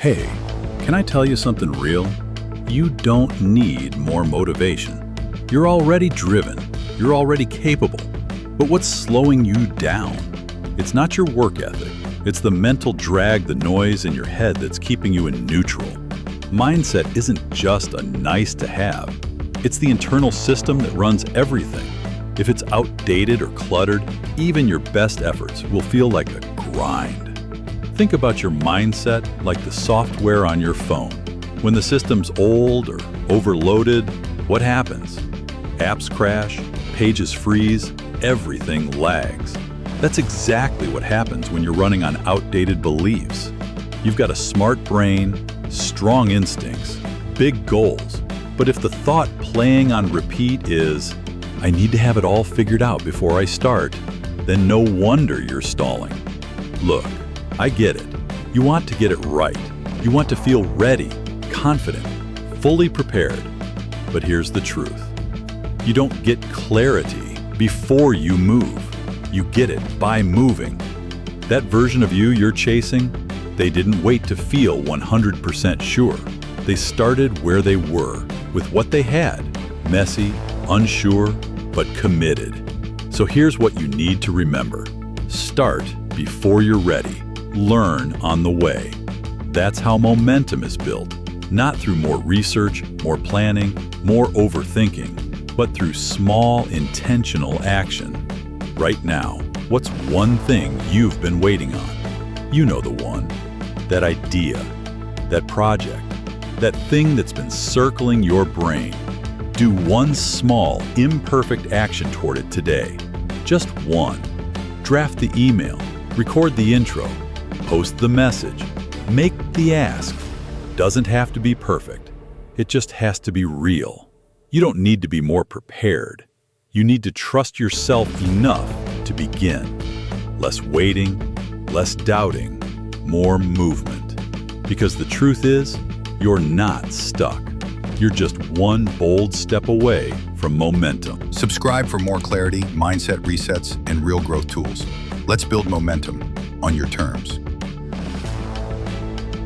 Hey, can I tell you something real? You don't need more motivation. You're already driven. You're already capable. But what's slowing you down? It's not your work ethic. It's the mental drag, the noise in your head that's keeping you in neutral. Mindset isn't just a nice to have. It's the internal system that runs everything. If it's outdated or cluttered, even your best efforts will feel like a grind. Think about your mindset like the software on your phone. When the system's old or overloaded, what happens? Apps crash, pages freeze, everything lags. That's exactly what happens when you're running on outdated beliefs. You've got a smart brain, strong instincts, big goals. But if the thought playing on repeat is, I need to have it all figured out before I start, then no wonder you're stalling. Look, I get it. You want to get it right. You want to feel ready, confident, fully prepared. But here's the truth. You don't get clarity before you move. You get it by moving. That version of you you're chasing, they didn't wait to feel 100% sure. They started where they were, with what they had, messy, unsure, but committed. So here's what you need to remember. Start before you're ready. Learn on the way. That's how momentum is built, not through more research, more planning, more overthinking, but through small, intentional action. Right now, what's one thing you've been waiting on? You know the one. That idea, that project, that thing that's been circling your brain. Do one small, imperfect action toward it today. Just one. Draft the email, record the intro, post the message, make the ask. Doesn't have to be perfect. It just has to be real. You don't need to be more prepared. You need to trust yourself enough to begin. Less waiting, less doubting, more movement. Because the truth is, you're not stuck. You're just one bold step away from momentum. Subscribe for more clarity, mindset resets, and real growth tools. Let's build momentum on your terms.